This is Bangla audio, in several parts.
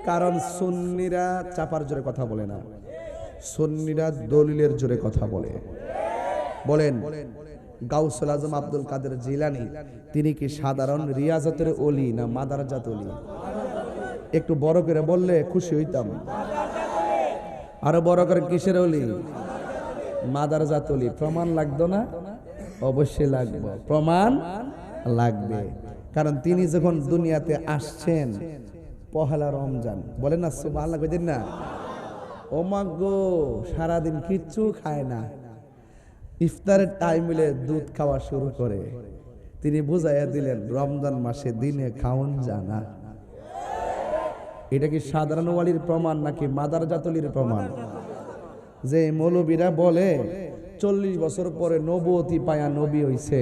কারণ সুন্নিরা চাপার জোরে কথা বলে না, সুন্নিরা দলিলের জোরে কথা বলে। বলেন গাউসুল আজম আব্দুল কাদের জিলানী তিনি কি সাধারণ রিয়াজতের ওলি না মাদারজাত ওলি? একটু বড় করে বললে খুশি হইতাম। আরো বড় করে কিসের ওলি? মাদারজাত ওলি। প্রমাণ লাগতো না? অবশ্যই লাগবে, প্রমাণ লাগবে। কারণ তিনি যখন দুনিয়াতে আসছেন পহেলা রমজান, বলেন না সুবহানাল্লাহ কইতেন না? ও মাগো সারাদিন কিচ্ছু খায় না, ইফতারের টাইম হলে দুধ খাওয়া শুরু করে। তিনি বুঝাইয়া দিলেন রমজান মাসে দিনে খাওন জানা। এটা কি সাধারণ ওয়ালির প্রমাণ নাকি মাদারজাত ওলির প্রমাণ? যে মৌলবীরা বলে 40 বছর পরে নবুয়তি পায়া নবী হইছে,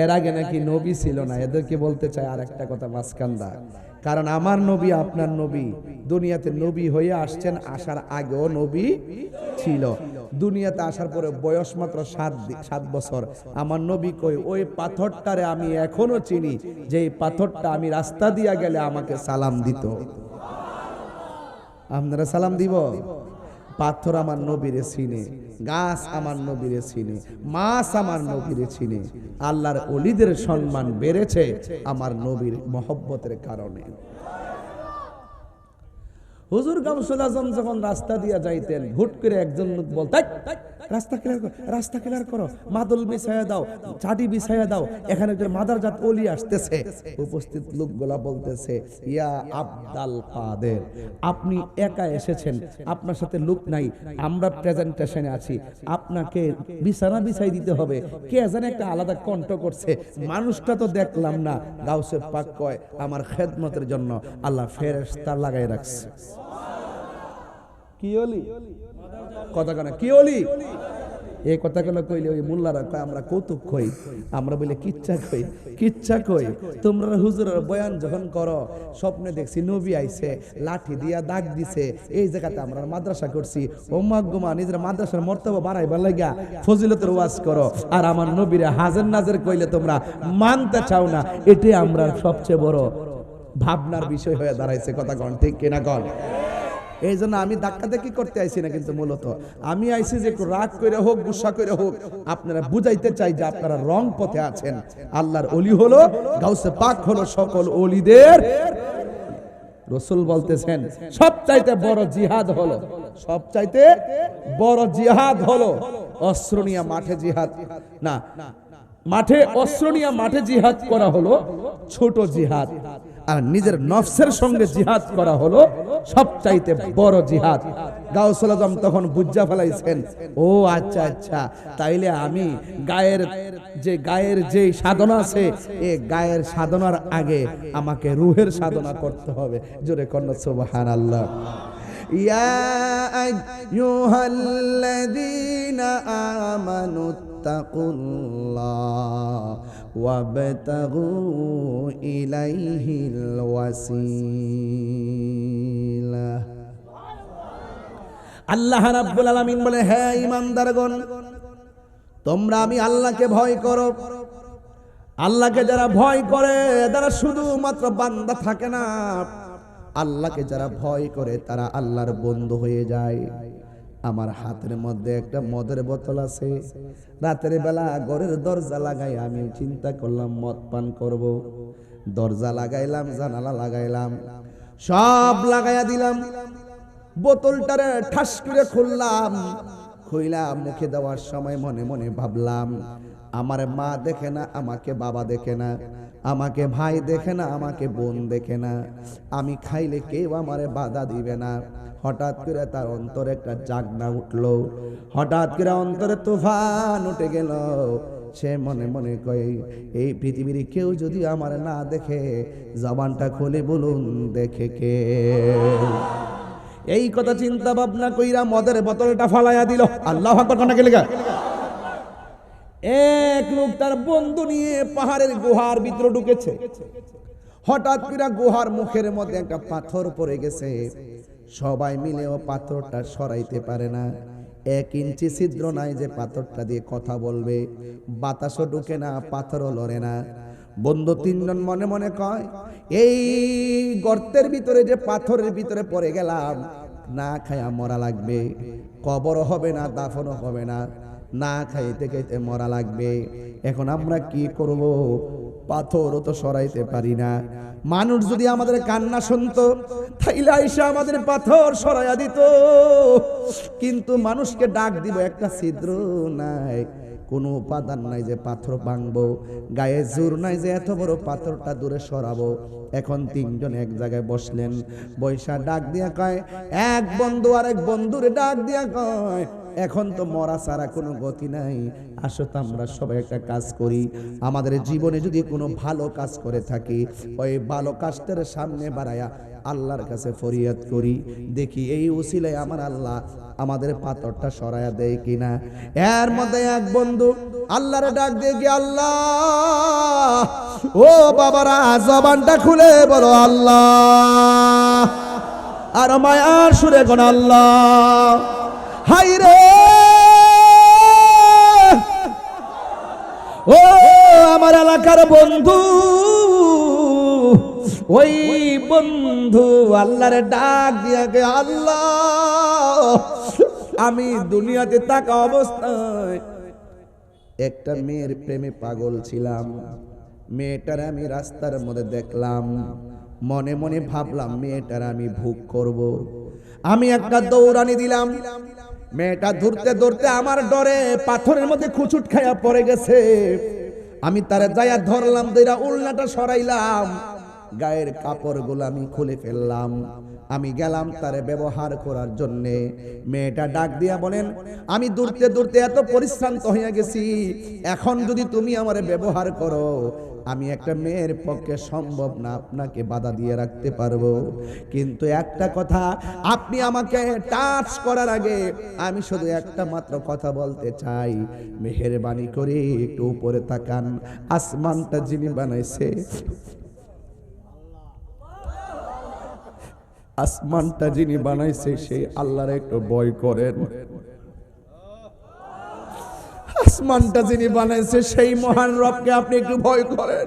এর আগে নাকি নবী ছিল না, এদেরকে বলতে চাই আর একটা কথা মাসকান্দা। কারণ আমার নবী আপনার নবী দুনিয়াতে নবী হয়ে আসছেন, আসার আগেও নবী ছিল। দুনিয়াতে আসার পরে বয়স মাত্র 7 বছর। আমার নবী কই ওই পাথরটারে আমি এখনো চিনি, যে এই পাথরটা আমি রাস্তা দিয়া গেলে আমাকে সালাম দিত। আপনারা সালাম দিব? পাথর আমার নবীরে চিনে, গাছ আমার নবীরে চিনে, মাছ আমার নবীরে চিনে। আল্লাহর ওলিদের সম্মান বেড়েছে আমার নবীর মহব্বতের কারণে। হুজুর গাউসুল আজম যখন রাস্তা দিয়া যাইতেন, হুট করে একজন লোক বলতে রাস্তা ক্লিয়ার করো, রাস্তা ক্লিয়ার করো, মাদুল বিছায়া দাও, চাটি বিছায়া দাও, এখানে একজন মাদারজাত ওলি আসতেছে। উপস্থিত লোকগুলা বলতেছে ইয়া আব্দুল কাদের, আপনি একা এসেছেন, আপনার সাথে লোক নাই, আমরা প্রেজেন্টেশনে আছি, আপনাকে বিছানা বিছাই দিতে হবে। কে জানে একটা আলাদা কণ্ঠ করছে, মানুষটা তো দেখলাম না। গাউসে পাক কয় আমার খেদমতের জন্য আল্লাহ ফেরেশতা লাগাই রাখছে। কি ওলি? কথা কেন কি ওলি? এই কথাগুলো কইলে ওই মোল্লারা কয় আমরা কৌতুক কই, আমরা বলে কিচ্ছা কই, কিচ্ছা কই। তোমরা হুজুরের বয়ান যখন করো, স্বপ্নে দেখছি নবী আইছে, লাঠি দিয়া দাগ দিছে, এই জায়গাতে আমরা মাদ্রাসা করছি, ও মাগমা নিজের মাদ্রাসার মর্তবা বাড়াইবার লাগা ফজিলতের ওয়াজ করো, আর আমার নবীরে হাজার নাজের কইলে তোমরা মানতে চাও না। এটাই আমরা সবচেয়ে বড় ভাবনার বিষয় হয়ে দাঁড়াইছে। কথা কন ঠিক কিনা কন? এই জন্য আমি ধাক্কা দেখি করতে আইছি না, কিন্তু মূলত আমি আইছি যে একটু রাগ করে হোক, গুসা করে হোক, আপনারা বুঝাইতে চাই যে আপনারা রং পথে আছেন। আল্লাহর ওলি হলো, গাউসে পাক হলো সকল ওলিদের। রাসূল বলতেছেন সবচাইতে বড় জিহাদ হলো, সবচাইতে বড় জিহাদ হলো অস্ত্র নিয়ে মাঠে জিহাদ না, মাঠে অস্ত্র নিয়ে মাঠে জিহাদ করা হলো ছোট জিহাদ, আর নিজের নফসের সঙ্গে জিহাদ করা হলো সবচাইতে বড় জিহাদ। গাউসুল আজম তখন বুঝা ফেলাইছেন, ও আচ্ছা আচ্ছা, তাইলে আমি গায়ের যে সাধনা আছে, এই গায়ের সাধনার আগে আমাকে রুহের সাধনা করতে হবে। জোরে কন্যা সুবহানাল্লাহ। ইয়া আইয়ুহাল্লাযীনা আমানু তাকুল্লাহ ওয়াবতাগু ইলাইহিল ওয়াসিলা। আল্লাহ রাব্বুল আলামিন বলে, হে ঈমানদারগণ, তোমরা আমি আল্লাহকে ভয় করো। আল্লাহকে যারা ভয় করে তারা শুধুমাত্র বান্দা থাকে না, আল্লাহকে যারা ভয় করে তারা আল্লাহর বন্ধু হয়ে যায়। আমার হাতের মধ্যে একটা মদের বোতল আছে, রাতের বেলা ঘরের দরজা লাগাই আমি চিন্তা করলাম মদ পান করব। দরজা লাগাইলাম, জানালা লাগাইলাম, সব লাগাইয়া দিলাম, বোতলটারে ঠাস করে খুললাম। খুইলা মুখে দেওয়ার সময় মনে মনে ভাবলাম, আমার মা দেখে না, আমাকে বাবা দেখে না, আমাকে ভাই দেখে না, আমাকে বোন দেখে না, আমি খাইলে কেউ আমারে বাধা দিবে না। হঠাৎ করে তার অন্তরে একটা জাগনা উঠলো, হঠাৎ করে অন্তরে তুফান উঠে গেল। সে মনে মনে কয়, এই পৃথিবীর কেউ যদি আমার না দেখে, জবানটা খুলে বলুন দেখে কে। এই কথা চিন্তা ভাবনা কইরা মদের বোতলটা ফালাইয়া দিল। আল্লাহু আকবার কোনটা কে লেখা? এক লোক তার বন্ধু নিয়ে পাহাড়ের গুহার ভিতরে ঢুকেছে। হঠাৎ করে গুহার মুখের মধ্যে একটা পাথর পড়ে গেছে। সবাই মিলেও পাথরটা সরাইতে পারে না। 1 ইঞ্চি ছিদ্র নাই যে পাথরটা দিয়ে কথা বলবে। বাতাসও ঢুকে না, পাথরও লড়ে না। বন্ধু তিনজন মনে মনে কয়, এই গর্তের ভিতরে যে পাথরের ভিতরে পড়ে গেলাম, না খায়া মরা লাগবে, কবর হবে না, দাফনও হবে না, না খাইতে খাইতে মরা লাগবে। এখন আমরা কি করব? পাথরও তো সরাইতে পারি না। মানুষ যদি আমাদের কান্না শুনতো তাইলে আইসা আমাদের পাথর সরাইয়া দিত, কিন্তু মানুষকে ডাক দিব একটা ছিদ্র নাই, কোনো উপাদান নাই যে পাথর ভাঙবো, গায়ে জোর নাই যে এত বড় পাথরটা দূরে সরাবো। এখন তিনজন এক জায়গায় বসলেন, বৈশা ডাক দিয়া কয়, এক বন্ধু আরেক বন্ধুরে ডাক দিয়া কয়, এখন তো মরা ছাড়া কোনো গতি নাই, আসো তো আমরা সবাই একটা কাজ করি, আমাদের জীবনে যদি কোনো ভালো কাজ করে থাকি ওই ভালো কাজটার সামনে বাড়ায়া আল্লাহর কাছে ফরিয়াদ করি, দেখি এই উসিলায় আমার আল্লাহ আমাদের পাথরটা সরায়া দেয় কিনা। এর মধ্যে এক বন্ধু আল্লাহর ডাক দিয়ে গিয়ে, আল্লাহ, ও বাবারা জবানটা খুলে বলো আল্লাহ, আর মায়ার সুরে কোন আল্লাহ, হাই রে ও আমার এলাকার বন্ধু, ওই বন্ধু আল্লাহর ডাক দিয়া গে, আল্লাহ, আমি দুনিয়াতে থাকা অবস্থায় একটা মেয়ের প্রেমে পাগল ছিলাম, মেয়েটার আমি রাস্তার মধ্যে দেখলাম, মনে মনে ভাবলাম মেয়েটার আমি ভোগ করব। আমি একটা দৌড়ানি দিলাম, মেয়েটা ধরতে ধরতে আমার ডরে পাথরের মধ্যে খুচুট খাইয়া পড়ে গেছে। আমি তারে যাইয়া ধরলাম, দইরা উল্লাটা সরাইলাম, গায়ের কাপড়গুলো আমি খুলে ফেললাম, আমি গেলাম তারে ব্যবহার করার জন্যে। মেয়েটা ডাক দিয়া বলেন, আমি দৌড়তে দৌড়তে এত পরিশ্রান্ত হইয়া গেছি, এখন যদি তুমি আমারে ব্যবহার করো, আমি একটা মেয়ের পক্ষে সম্ভব না আপনাকে বাধা দিয়ে রাখতে পারবো, কিন্তু একটা কথা, আপনি আমাকে টাচ করার আগে আমি শুধু একটা মাত্র কথা বলতে চাই, মেহেরবানি করে একটু উপরে তাকান, আসমানটা যিনি বানাইছে, আসমানটা যিনি বানাইছে সেই আল্লাহর একটু ভয় করেন, আসমানটা যিনি বানাইছে সেই মহান রবকে আপনি একটু ভয় করেন।